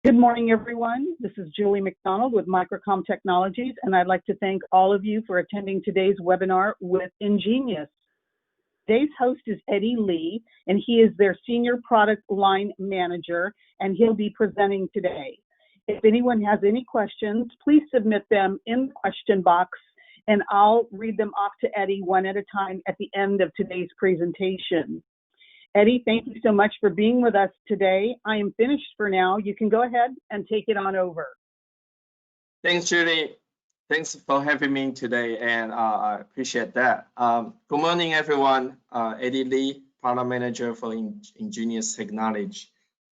Good morning, everyone. This is Julie McDonald with Microcom Technologies, and I'd like to thank all of you for attending today's webinar with EnGenius. Today's host is Eddie Lee, and he is their Senior Product Line Manager, and he'll be presenting today. If anyone has any questions, please submit them in the question box, and I'll read them off to Eddie one at a time at the end of today's presentation. Eddie, thank you so much for being with us today. I am finished for now. You can go ahead and take it on over. Thanks, Julie. Thanks for having me today, and I appreciate that. Good morning, everyone. Eddie Lee, Product Manager for EnGenius Technology.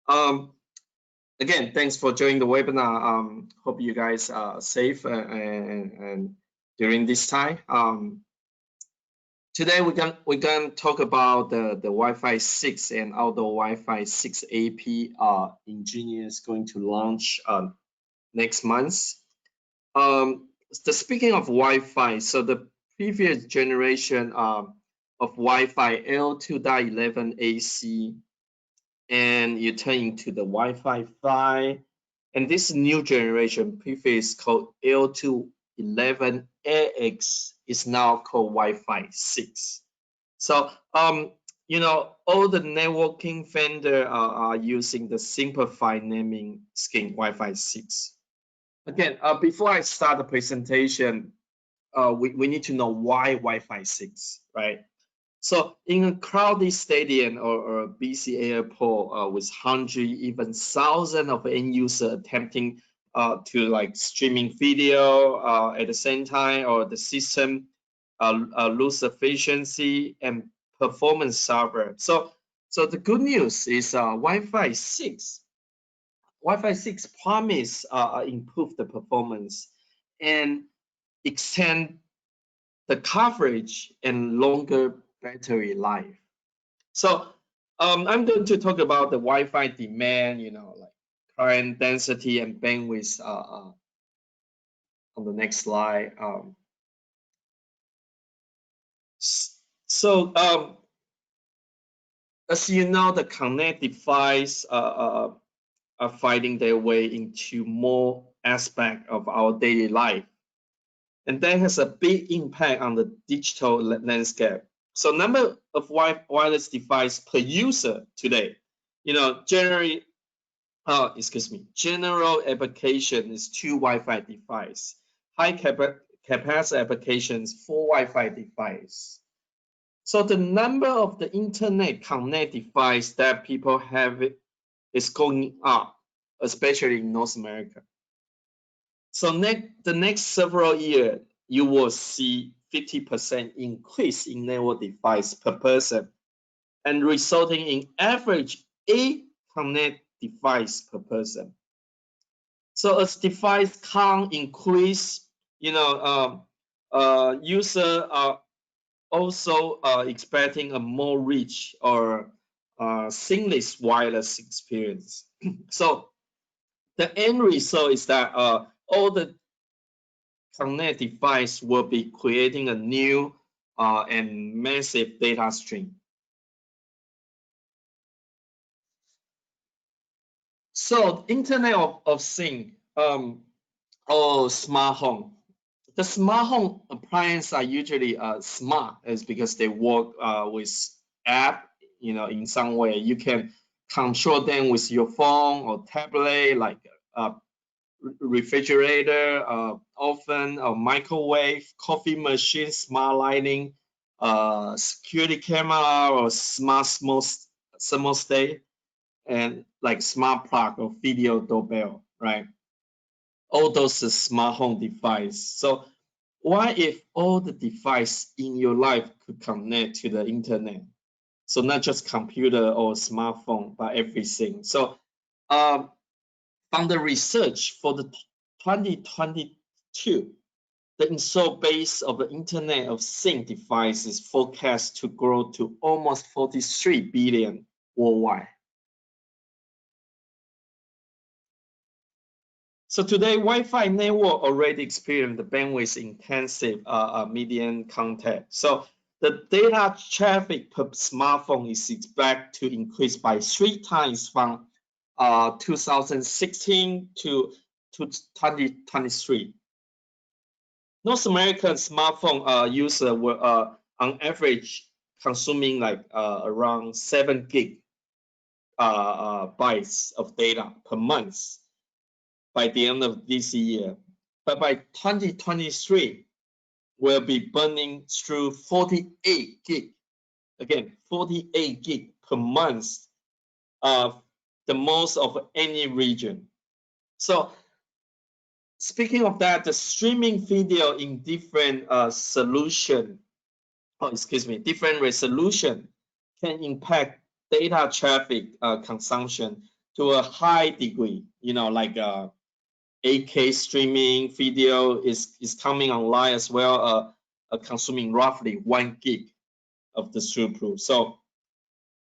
Again, thanks for joining the webinar. Hope you guys are safe and during this time. Today we're gonna talk about the Wi-Fi 6 and outdoor Wi-Fi 6 AP. EnGenius going to launch next month. Speaking of Wi-Fi, so the previous generation of Wi-Fi L2.11 AC, and you turn into the Wi-Fi 5, and this new generation, previous called L2.11 AX, is now called Wi-Fi 6. So, you know, all the networking vendors are using the simplified naming scheme Wi-Fi 6. Again, before I start the presentation, we need to know why Wi-Fi 6, right? So in a crowded stadium or a busy airport with hundreds, even thousands of end users attempting to like streaming video at the same time, or the system lose efficiency and performance suffer. So the good news is Wi-Fi 6 promise improve the performance and extend the coverage and longer battery life. So I'm going to talk about the Wi-Fi demand, you know, like current density and bandwidth on the next slide. As you know, the connect device are finding their way into more aspect of our daily life, and that has a big impact on the digital landscape. So number of wireless device per user today, you know, general application is 2 Wi-Fi device. High capacity applications 4 Wi-Fi device. So the number of the internet connect device that people have is going up, especially in North America. So the next several years, you will see 50% increase in network device per person, and resulting in average 8 connect device per person. So as device count increase, you know, users are also expecting a more rich or seamless wireless experience. So the end result is that all the connect device will be creating a new and massive data stream. So Internet of Things or smart home. The smart home appliances are usually smart, is because they work with app, you know, in some way. You can control them with your phone or tablet, like refrigerator, oven, or microwave, coffee machine, smart lighting, security camera, or smart thermostat, and like smart plug or video doorbell, right? All those are smart home device. So what if all the device in your life could connect to the internet? So not just computer or smartphone, but everything. So from the research for the 2022, the install base of the Internet of Things devices forecast to grow to almost 43 billion worldwide. So today, Wi-Fi network already experience the bandwidth intensive median contact. So the data traffic per smartphone is expected to increase by 3 times from 2016 to 2023. North American smartphone user were on average consuming like around 7 gig bytes of data per month by the end of this year. But by 2023, we'll be burning through 48 gig. Again, 48 gig per month, the most of any region. So speaking of that, the streaming video in different different resolution can impact data traffic consumption to a high degree. You know, like 8K streaming video is coming online as well, consuming roughly 1 gig of the throughput. So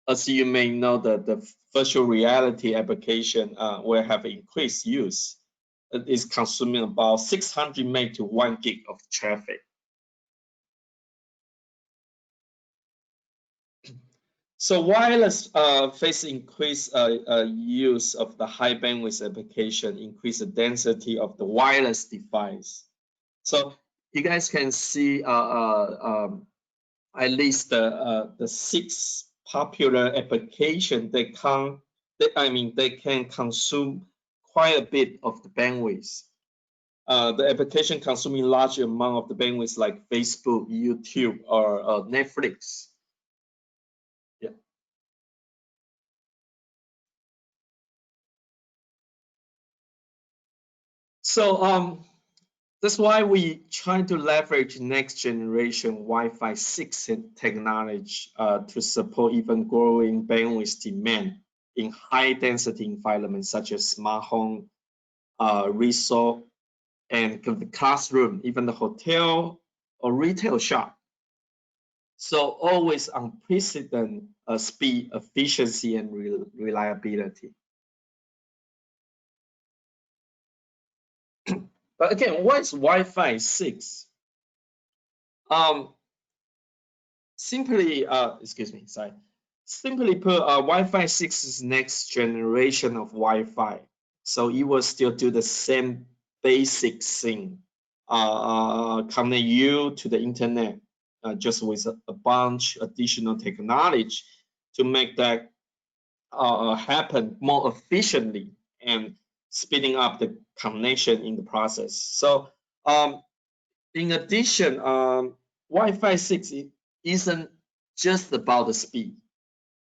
as you may know, the virtual reality application will have increased use. It is consuming about 600 meg to 1 gig of traffic. So wireless face increased use of the high bandwidth application, increase the density of the wireless device. So you guys can see at least the 6 popular applications they can consume quite a bit of the bandwidth. The application consuming large amount of the bandwidth like Facebook, YouTube, or Netflix. Yeah. So that's why we try to leverage next generation Wi-Fi 6 technology to support even growing bandwidth demand in high density environments such as smart home, resort, and the classroom, even the hotel or retail shop. So always unprecedented speed, efficiency, and reliability. But again, what is Wi-Fi 6? Simply put, Wi-Fi 6 is next generation of Wi-Fi. So it will still do the same basic thing, connect you to the internet, just with a bunch additional technology to make that happen more efficiently and speeding up the connection in the process. So in addition, Wi-Fi 6 isn't just about the speed.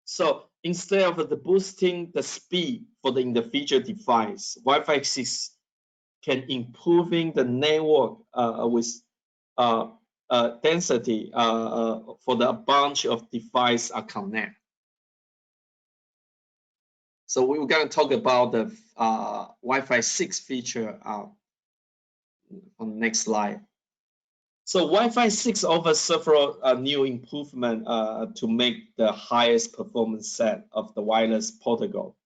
So instead of boosting the speed for the individual device, Wi-Fi 6 can improving the network with density for the bunch of devices are connected. So we're going to talk about the Wi-Fi 6 feature on the next slide. So Wi-Fi 6 offers several new improvements to make the highest performance set of the wireless protocol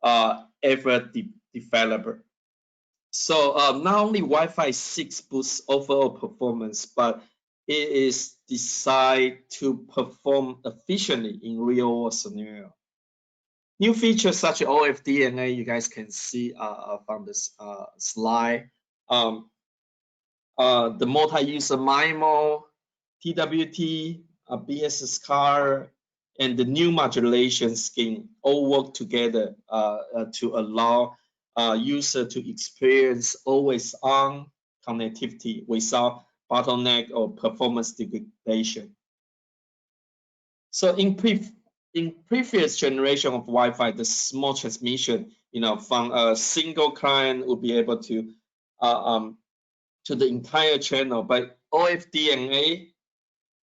ever developed. So not only Wi-Fi 6 boosts overall performance, but it is designed to perform efficiently in real-world scenario. New features such as OFDNA, you guys can see from this slide. The multi-user MIMO, TWT, BSSCAR, and the new modulation scheme all work together to allow user to experience always-on connectivity without bottleneck or performance degradation. So in previous generation of Wi-Fi, the small transmission, from a single client would be able to the entire channel, but OFDNA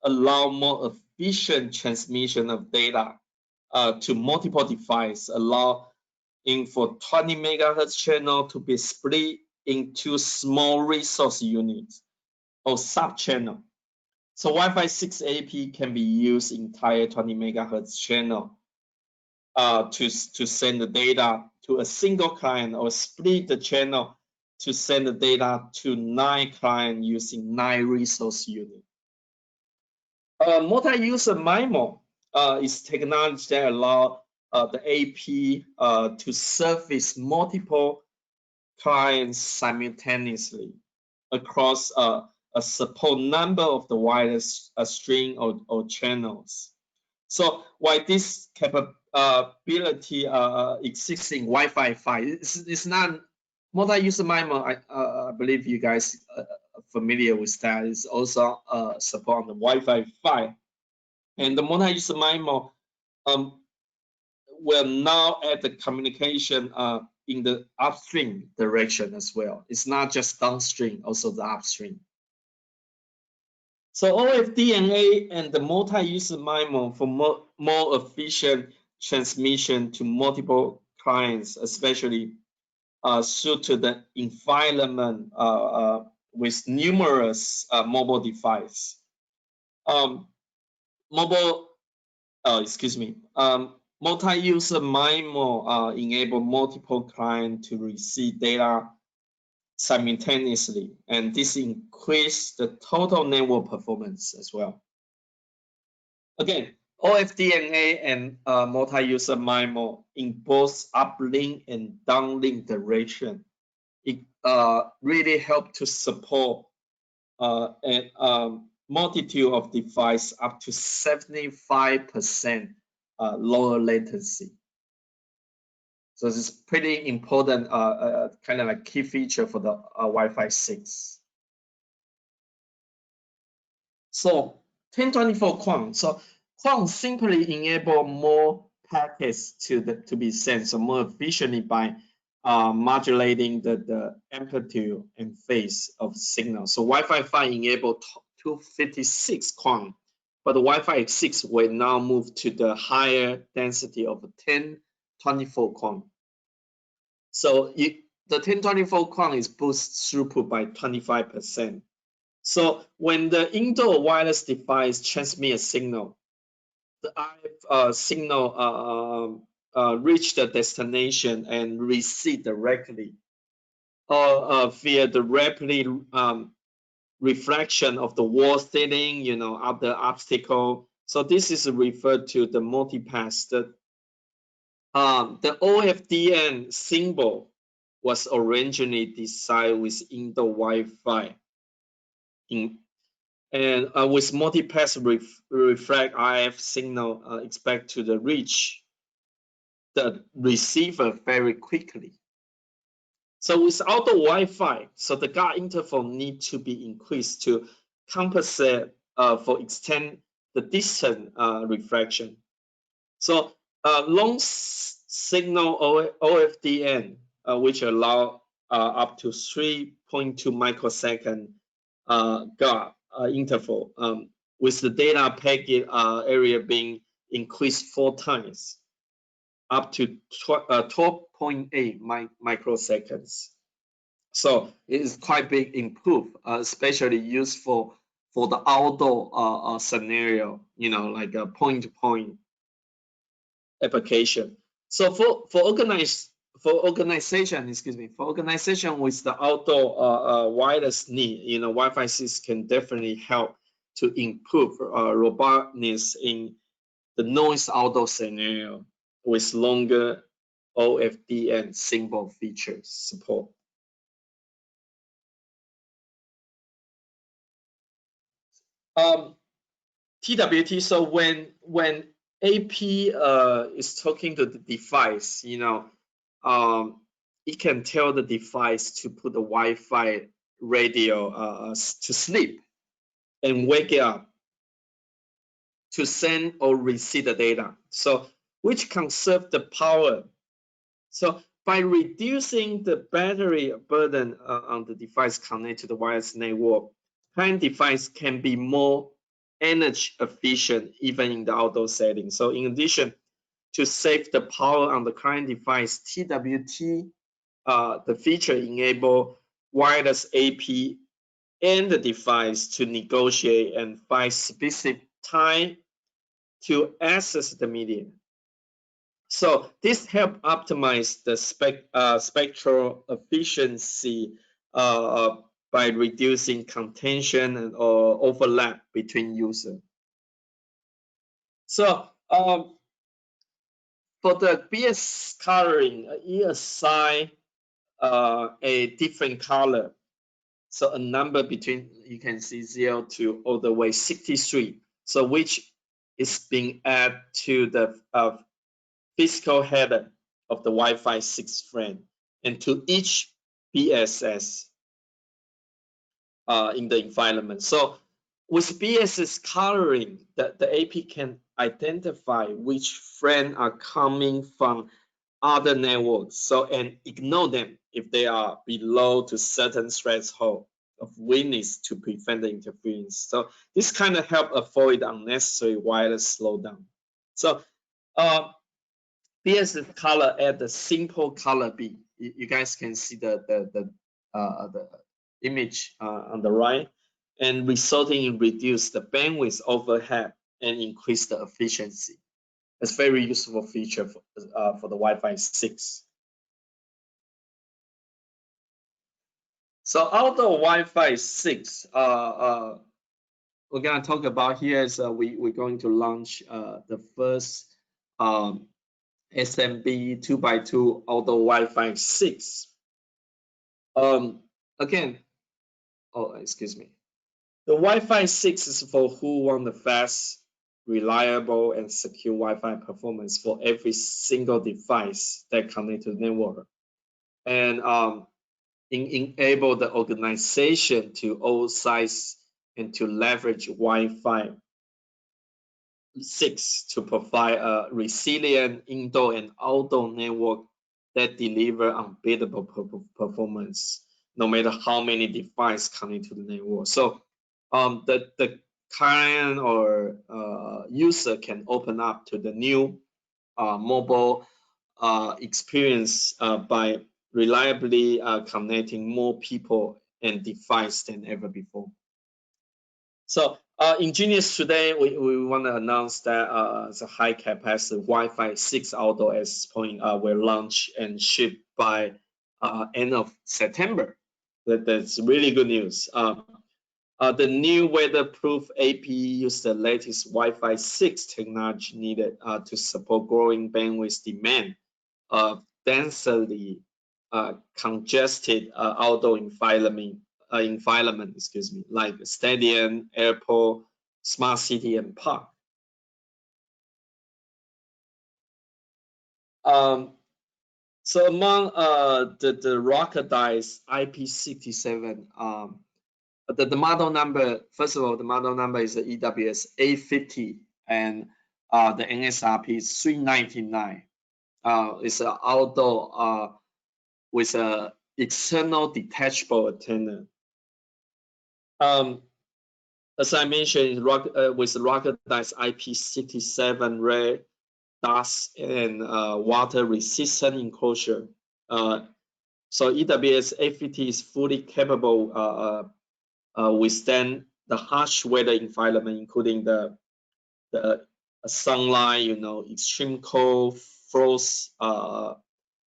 allow more efficient transmission of data to multiple devices, allowing for 20 megahertz channel to be split into small resource units or sub-channel. So Wi-Fi 6 AP can be used entire 20 megahertz channel to send the data to a single client or split the channel to send the data to 9 clients using 9 resource units. Multi-user MIMO is technology that allows the AP to service multiple clients simultaneously across a support number of the wireless string or channels. So while this capability exists in Wi-Fi 5, it's not multi-user MIMO. I believe you guys are familiar with that. It's also support on the Wi-Fi 5, and the multi-user MIMO will now add the communication in the upstream direction as well. It's not just downstream, also the upstream. So OFDMA and the multi-user MIMO for more efficient transmission to multiple clients, especially suited the environment with numerous mobile devices. Multi-user MIMO enable multiple clients to receive data simultaneously, and this increases the total network performance as well. Again, OFDMA and multi-user MIMO in both uplink and downlink direction, it really help to support a multitude of devices up to 75% lower latency. So this is pretty important, kind of like key feature for the Wi-Fi 6. So 1024 QAM. So QAM simply enable more packets to be sent, so more efficiently by modulating the amplitude and phase of signal. So Wi-Fi 5 enable 256 QAM, but the Wi-Fi 6 will now move to the higher density of 1024 QAM. So the 1024 QAM is boost throughput by 25%. So when the indoor wireless device transmits a signal, the RF signal reach the destination and receive directly, or via the rapidly reflection of the wall thinning, other obstacle. So this is referred to the multipasser. The OFDM symbol was originally designed with indoor Wi-Fi, and with multipass reflect RF signal expect to reach the receiver very quickly. So with outdoor Wi-Fi, so the guard interval need to be increased to compensate for extend the distance reflection. So long signal OFDM, which allow up to 3.2 microsecond guard interval, with the data packet area being increased 4 times, up to 12.8 microseconds. So it is quite big improve, especially useful for the outdoor scenario, like a point-to-point application. So for organization with the outdoor wireless need, Wi-Fi 6 can definitely help to improve robustness in the noise outdoor scenario with longer OFDM symbol features support. TWT. So when AP is talking to the device, it can tell the device to put the Wi-Fi radio to sleep and wake it up to send or receive the data. So which conserve the power. So by reducing the battery burden on the device connected to the wireless network, client device can be more energy efficient even in the outdoor setting. So in addition to save the power on the client device, TWT, the feature enable wireless AP and the device to negotiate and find specific time to access the media. So this help optimize the spectral efficiency by reducing contention and or overlap between users. So For the BS coloring, you assign a different color. So a number between, you can see 0 to all the way 63. So which is being added to the physical header of the Wi-Fi 6 frame and to each BSS in the environment. So with BSS coloring, the AP can identify which frame are coming from other networks, so and ignore them if they are below to certain threshold of weakness to prevent the interference. So this kind of help avoid unnecessary wireless slowdown. So BSS color add the simple color B. You guys can see the image on the right, and resulting in reduce the bandwidth overhead and increase the efficiency. It's very useful feature for the Wi-Fi 6. So out of Wi-Fi 6, we're gonna talk about here is we're going to launch the first SMB 2x2 auto Wi-Fi 6. Again, excuse me. The Wi-Fi 6 is for who want the fast, reliable, and secure Wi-Fi performance for every single device that connects to the network, and enable the organization to all size and to leverage Wi-Fi 6 to provide a resilient indoor and outdoor network that deliver unbeatable performance, no matter how many devices connect to the network. So the client or user can open up to the new mobile experience by reliably connecting more people and devices than ever before. So EnGenius today, we want to announce that the high capacity Wi-Fi 6 outdoor access point will launch and ship by end of September. That's really good news. The new weatherproof AP uses the latest Wi-Fi 6 technology needed to support growing bandwidth demand of densely congested outdoor environment, like stadium, airport, smart city, and park. So among the ruggedized IP67, the model number, first of all, the model number is the EWS 850, and the NSRP is 399. It's an outdoor with a external detachable antenna. As I mentioned, with ruggedized IP67 rare dust and water resistant enclosure. So EWS 850 is fully capable withstand the harsh weather environment, including the sunlight, extreme cold, frost,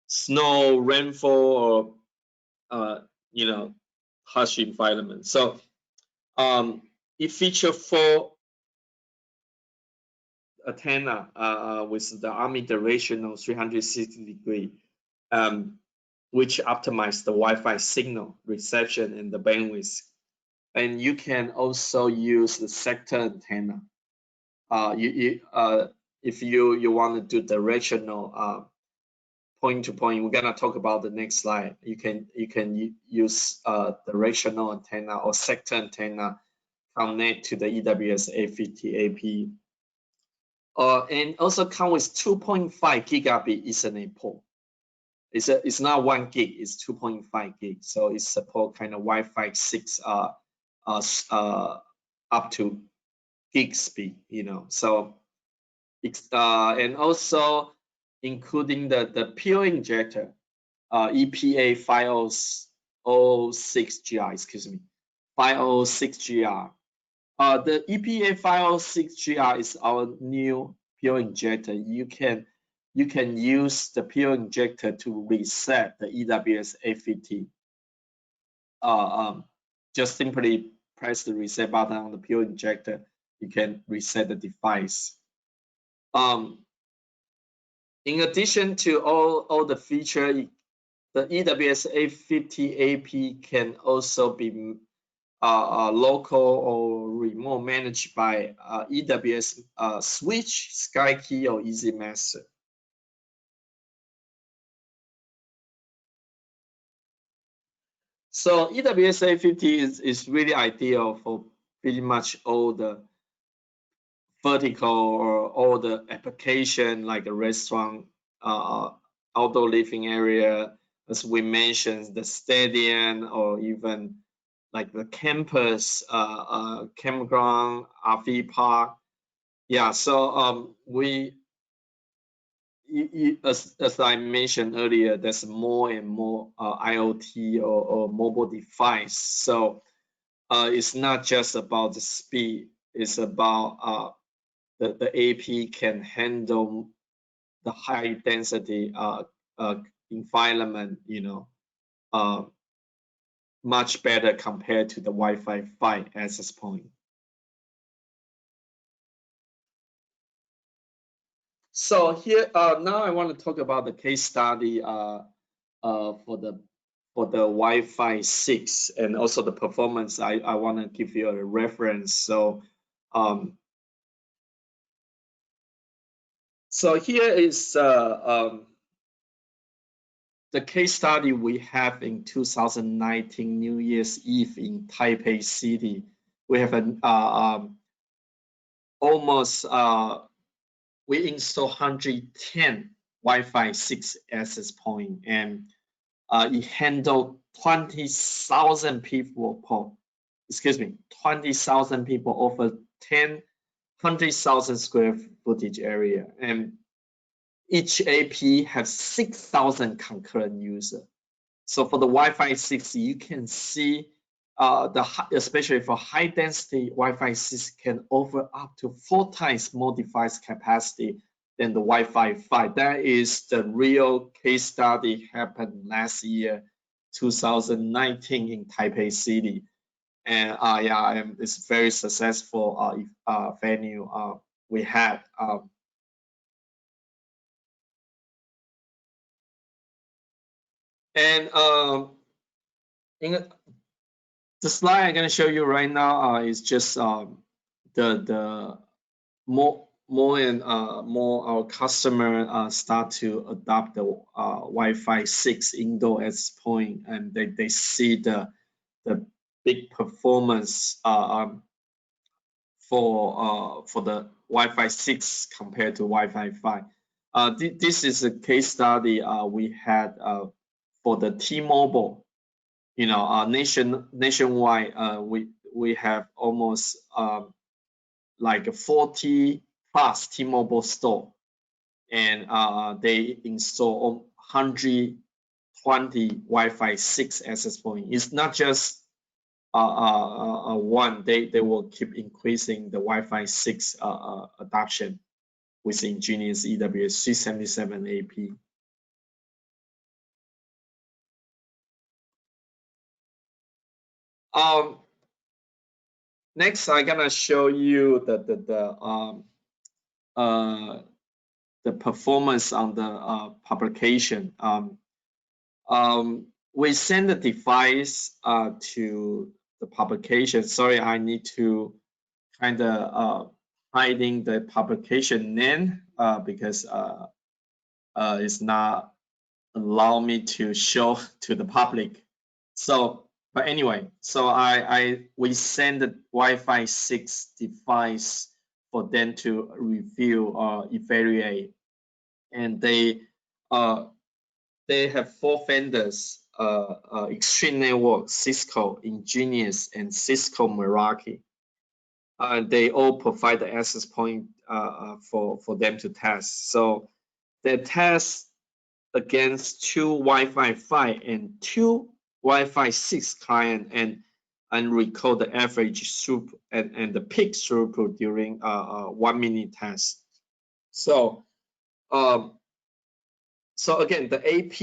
snow, rainfall, or harsh environment. So it features 4 antenna with the omnidirectional 360-degree, which optimize the Wi-Fi signal reception and the bandwidth. And you can also use the sector antenna. If you want to do directional point to point, we're gonna talk about the next slide. You can use directional antenna or sector antenna connect to the EWS 850 AP. And also come with 2.5 gigabit Ethernet port. It's not 1 gig, it's 2.5 gig. So it support kind of Wi-Fi 6 up to gig speed, So it's and also including the pure injector, EPA 506GR, excuse me, 506GR. The EPA 506GR is our new pure injector. You can use the pure injector to reset the EWS 850. Just simply press the reset button on the pure injector. You can reset the device. In addition to all the feature, the EWS 850 AP can also be local or remote managed by EWS Switch, SkyKey, or EasyMaster. So EWS 850 is really ideal for pretty much all the vertical or all the application like a restaurant, outdoor living area, as we mentioned, the stadium, or even like the campus, campground, RV park. Yeah, so as I mentioned earlier, there's more and more IoT or mobile device. So it's not just about the speed; it's about the AP can handle the high density environment, much better compared to the Wi-Fi 5 access point. So here now I want to talk about the case study for the Wi-Fi 6 and also the performance. I want to give you a reference. So here is the case study we have in 2019 New Year's Eve in Taipei City. We have an almost we install 110 Wi-Fi 6 access point, and it handled 20,000 people 20,000 people over 100,000 square footage area, and each AP has 6,000 concurrent users. So for the Wi-Fi 6, you can see especially for high density, Wi-Fi 6 can offer up to 4 times more device capacity than the Wi-Fi 5. That is the real case study happened last year, 2019 in Taipei City. And it's very successful venue we had. And in the slide I'm going to show you right now is just the more and more our customer start to adopt the Wi-Fi 6 indoor access point, and they see the big performance for the Wi-Fi 6 compared to Wi-Fi 5. This is a case study we had for the T-Mobile. Nationwide, we have almost like 40 plus T-Mobile store, and they install 120 Wi-Fi 6 access point. It's not just one. They will keep increasing the Wi-Fi 6 adoption with EnGenius EWS 377 AP. Next, I'm gonna show you the performance on the publication. We send the device to the publication. Sorry, I need to kind of hiding the publication name because it's not allow me to show to the public. So, but anyway, so we send the Wi-Fi 6 device for them to review or evaluate, and they have 4 vendors: Extreme Network, Cisco, EnGenius, and Cisco Meraki. They all provide the access point for them to test. So they test against 2 Wi-Fi 5 and 2 Wi-Fi 6 client, and record the average throughput and the peak throughput during 1 minute test. So again, the AP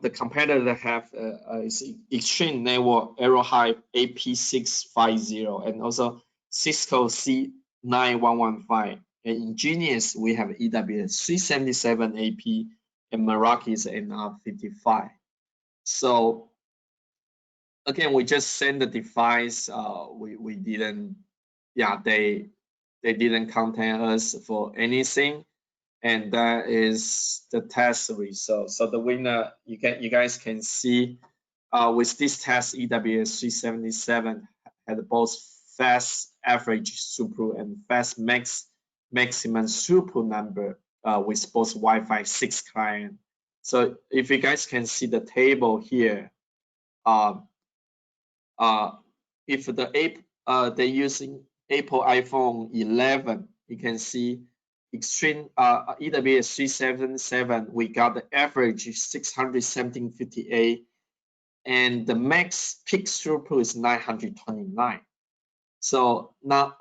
the competitor that have is Extreme Network Aerohive AP650, and also Cisco C9115 And EnGenius, we have EWS 377 AP, and Meraki is NR55. So again, we just send the device. We didn't, yeah, they didn't contact us for anything, and that is the test result. So the winner, you guys can see, with this test, EWS 377 had both fast average throughput and fast maximum throughput number with both Wi-Fi 6 client. So if you guys can see the table here, if they're using Apple iPhone 11, you can see extreme EWS 377, we got the average 617.58, and the max peak throughput is 929. So now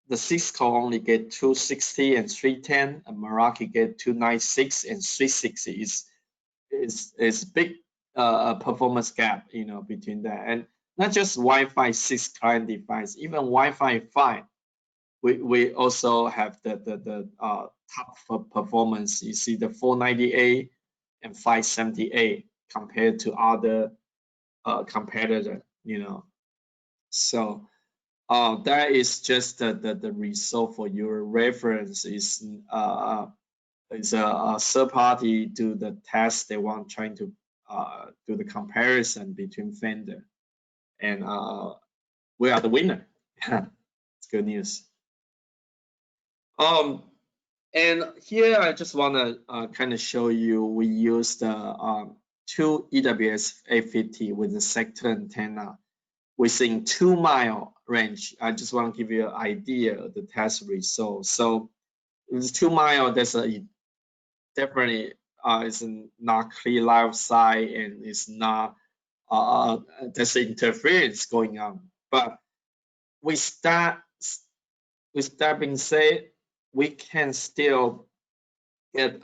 the Cisco only get 260 and 310, and Meraki get 296 and 360. Is big performance gap, between that. And not just Wi-Fi 6 client device, even Wi-Fi 5, we also have the top performance. You see the 498 and 578 compared to other competitor, So that is just the result for your reference. Is a third party do the test. They want trying to do the comparison between vendor, and we are the winner. It's good news. And here I just want to kind of show you, we use the two EWS 850 with the sector antenna within 2-mile range. I just want to give you an idea of the test result. So it's 2 mile, there's a definitely it's not clear line side, and it's not there's interference going on. But with that being said, we can still get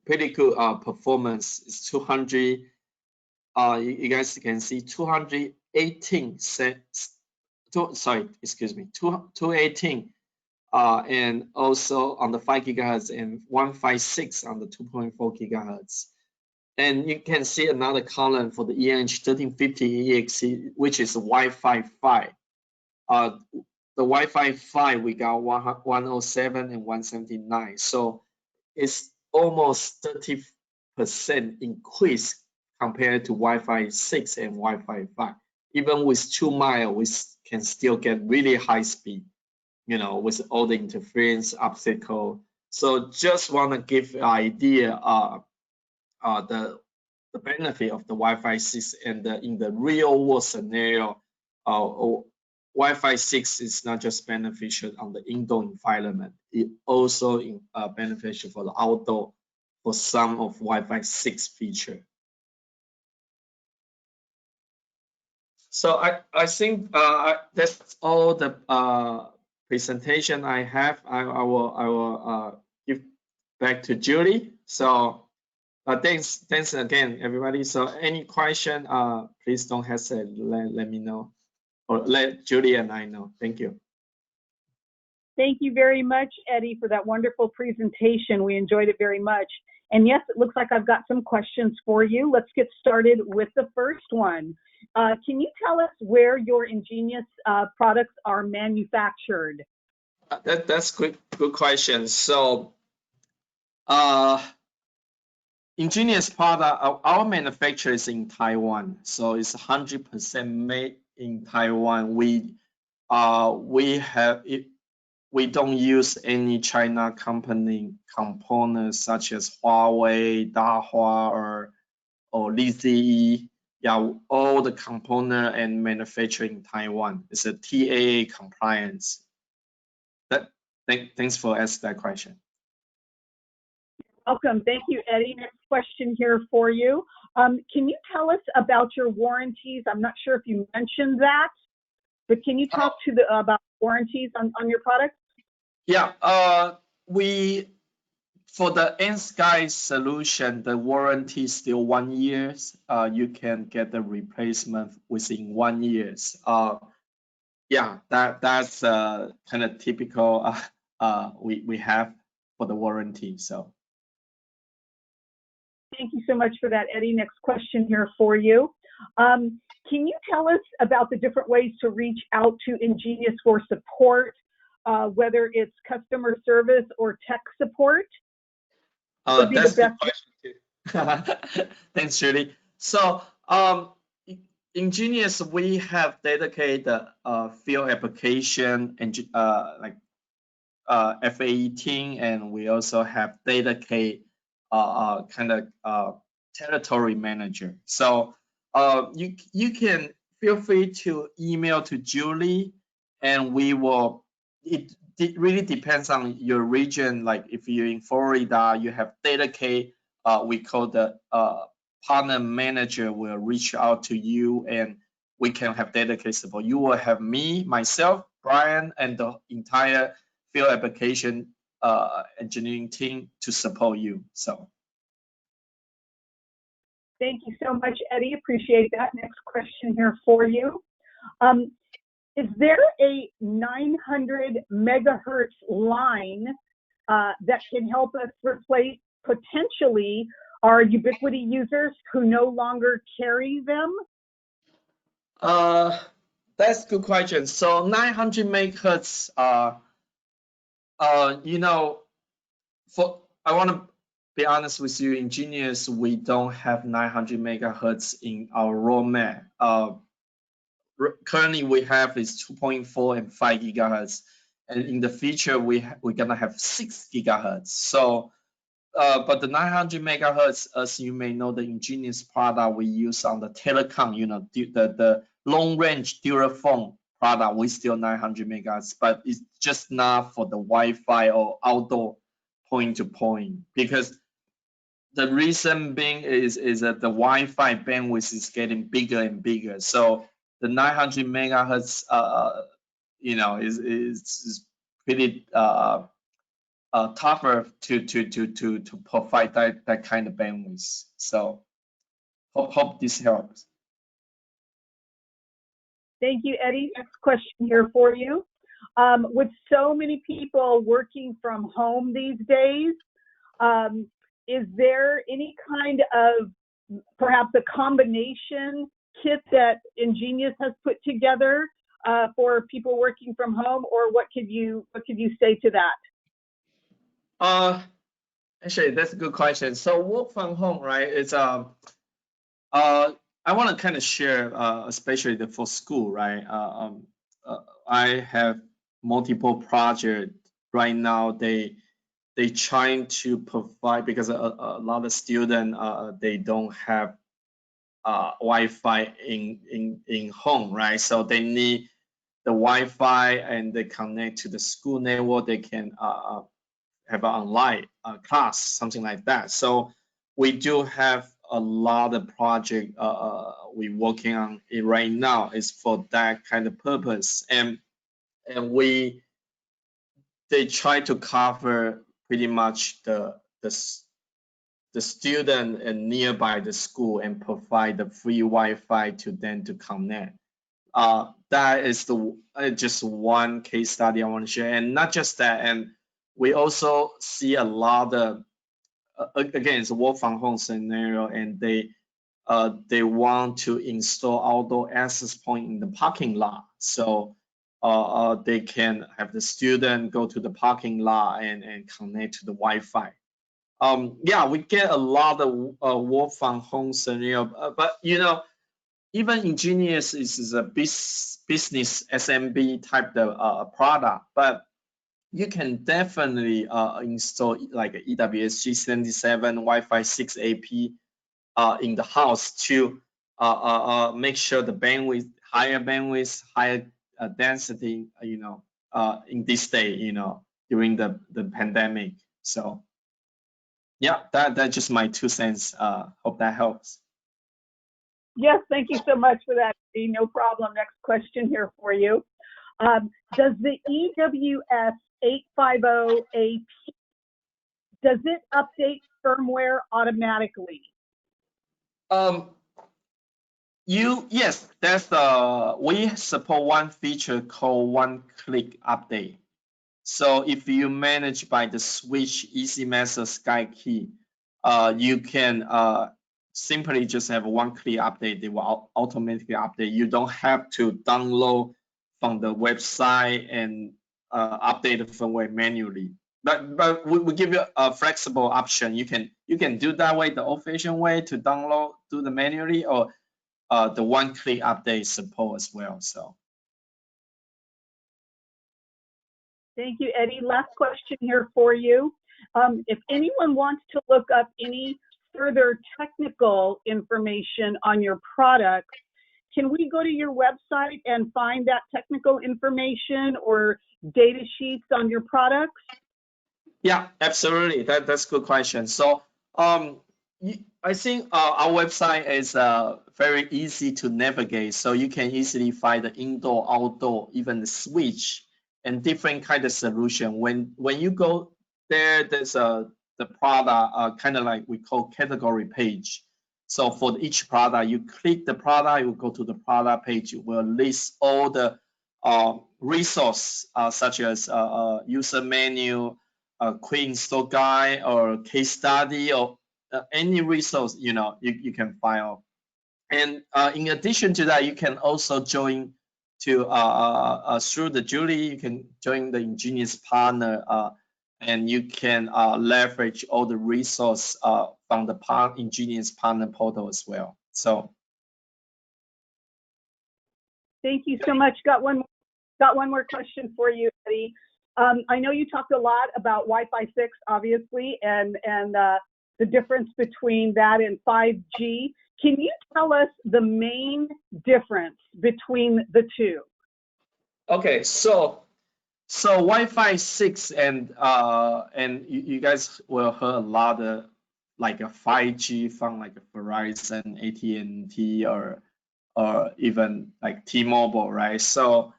pretty good performance. It's 200. You guys can see 218 218. And also on the 5 gigahertz and 156 on the 2.4 gigahertz. And you can see another column for the ENH1350 EXE, which is Wi-Fi 5. The Wi-Fi 5, we got 107 and 179. So it's almost 30% increase compared to Wi-Fi 6 and Wi-Fi 5. Even with 2 mile, we can still get really high speed, with all the interference obstacle. So just want to give an idea the benefit of the Wi-Fi 6, and in the real world scenario, Wi-Fi 6 is not just beneficial on the indoor environment, it also beneficial for the outdoor for some of Wi-Fi 6 feature. So I think that's all the presentation I have. I will give back to Julie. So thanks again, everybody. So any question, please don't hesitate. Let me know, or let Julie and I know. Thank you. Thank you very much, Eddie, for that wonderful presentation. We enjoyed it very much. And yes, it looks like I've got some questions for you. Let's get started with the first one. Can you tell us where your EnGenius products are manufactured? That's good question. So EnGenius product, our manufacturer is in Taiwan, so it's 100% made in Taiwan. We don't use any China company components such as Huawei, Dahua, or LiZi. Yeah, all the component and manufacturing in Taiwan. It's a TAA compliance. Thanks for asking that question. Welcome. Thank you, Eddie. Next question here for you. Can you tell us about your warranties? I'm not sure if you mentioned that, but can you talk about warranties on your products? Yeah, for the N-Sky solution, the warranty is still 1 year. You can get the replacement within 1 year. Yeah, that's kind of typical we have for the warranty. So. Thank you so much for that, Eddie. Next question here for you. Can you tell us about the different ways to reach out to EnGenius for support, whether it's customer service or tech support? That's a good question too. Thanks, Julie. So, EnGenius, we have dedicated field application and like FAE team, and we also have dedicated kind of territory manager. So you can feel free to email to Julie, and we will. It really depends on your region. Like if you're in Florida, you have dedicated. We call the partner manager will reach out to you, and we can have dedicated support. You will have me, myself, Brian, and the entire field application engineering team to support you. So. Thank you so much, Eddie. Appreciate that. Next question here for you. Is there a 900 megahertz line that can help us replace potentially our Ubiquiti users who no longer carry them? That's a good question. So 900 megahertz, you know, I want to be honest with you, EnGenius, we don't have 900 megahertz in our roadmap. Currently we have is 2.4 and 5 gigahertz, and in the future we're gonna have 6 gigahertz. So, but the 900 megahertz, as you may know, the EnGenius product we use on the telecom, you know, the long range dual phone product, we still 900 megahertz, but it's just not for the Wi-Fi or outdoor point to point, because the reason being is that the Wi-Fi bandwidth is getting bigger and bigger. So the 900 megahertz, you know, is pretty tougher to provide that kind of bandwidth. So hope this helps. Thank you, Eddie. Next question here for you. With so many people working from home these days, is there any kind of perhaps a combination kit that EnGenius has put together for people working from home, or what could you say to that? Actually, that's a good question. So work from home, right? It's I want to kind of share, especially for school, right? I have multiple projects right now. They trying to provide, because a lot of students they don't have Wi-Fi in home, right? So they need the Wi-Fi, and they connect to the school network. They can have an online class, something like that. So we do have a lot of project we're working on it right now is for that kind of purpose, and they try to cover pretty much the student and nearby the school, and provide the free Wi-Fi to them to connect. That is the just one case study I want to share, and not just that. And we also see a lot of again, it's a work from home scenario, and they want to install outdoor access point in the parking lot, so they can have the student go to the parking lot and connect to the Wi-Fi. Yeah, we get a lot of work from home scenario, but you know, even EnGenius is a business SMB type of product, but you can definitely install like a EWS G77 Wi-Fi 6 AP in the house to make sure the bandwidth, higher density, you know, in this day, you know, during the pandemic. So yeah, that's just my 2 cents. Hope that helps. Yes, thank you so much for that. No problem. Next question here for you. Does the EWS 850 AP, does it update firmware automatically? Yes, that's we support one feature called one-click update. So if you manage by the switch easy method SkyKey, you can simply just have one click update. They will automatically update. You don't have to download from the website and update the firmware manually. But we give you a flexible option. You can do that way, the old-fashioned way, to download, do the manually, or the one-click update support as well. So. Thank you, Eddie. Last question here for you. If anyone wants to look up any further technical information on your products, can we go to your website and find that technical information or data sheets on your products? Yeah, absolutely. That's a good question. So I think our website is very easy to navigate. So you can easily find the indoor, outdoor, even the switch and different kind of solution. When you go there, there's the product kind of like we call category page. So for each product, you click the product, you go to the product page. It will list all the resource such as user manual, a quick install guide, or case study, or any resource you can find. And in addition to that, you can also join to through the Julie. You can join the EnGenius partner, and you can leverage all the resource from the EnGenius partner portal as well. So. Thank you so much. Got one more question for you, Eddie. I know you talked a lot about Wi-Fi 6, obviously, and the difference between that and 5G. Can you tell us the main difference between the two? Okay, so Wi-Fi 6 and you guys will hear a lot of like a 5G from like a Verizon, AT&T, or even like T-Mobile, right? So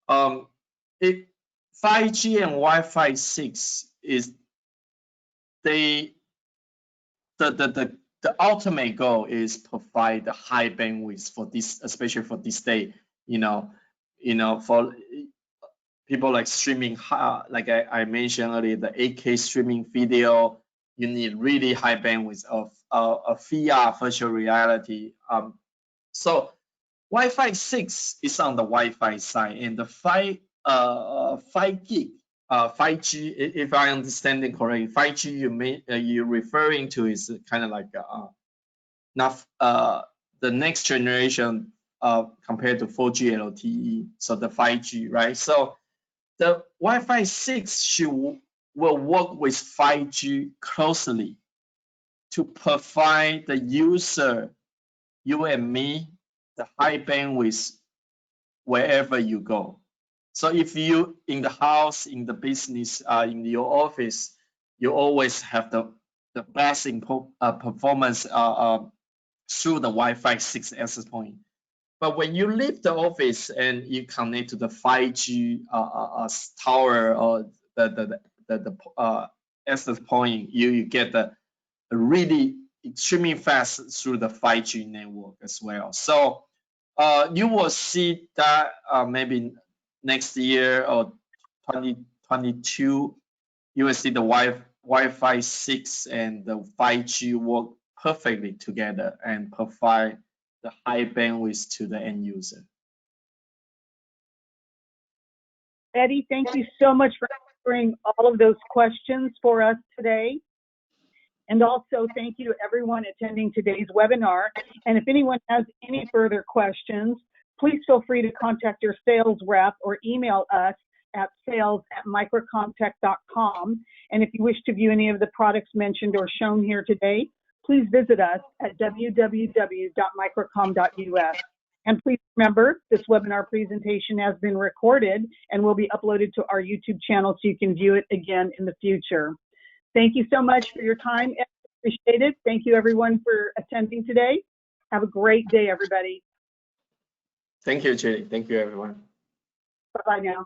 5G and Wi-Fi 6 is the ultimate goal is provide the high bandwidth for this, especially for this day. For people like streaming, like I mentioned earlier, the 8K streaming video, you need really high bandwidth of VR, virtual reality. So Wi-Fi 6 is on the Wi-Fi side, and the 5G, 5G, if I understand it correctly, 5G you're referring to is kind of like not the next generation compared to 4G LTE, so the 5G, right? So the Wi-Fi 6 will work with 5G closely to provide the user, you and me, the high bandwidth wherever you go. So if you in the house, in the business, in your office, you always have the best performance through the Wi-Fi 6 access point. But when you leave the office and you connect to the 5G tower or the access point, you get the really extremely fast through the 5G network as well. So you will see that maybe next year or 2022, you will see the Wi-Fi 6 and the 5G work perfectly together and provide the high bandwidth to the end user. Eddie, thank you so much for answering all of those questions for us today. And also thank you to everyone attending today's webinar. And if anyone has any further questions, please feel free to contact your sales rep or email us at sales@microcomtech.com. And if you wish to view any of the products mentioned or shown here today, please visit us at www.microcom.us. And please remember, this webinar presentation has been recorded and will be uploaded to our YouTube channel so you can view it again in the future. Thank you so much for your time. Appreciate it. Thank you, everyone, for attending today. Have a great day, everybody. Thank you, Julie. Thank you, everyone. Bye-bye now.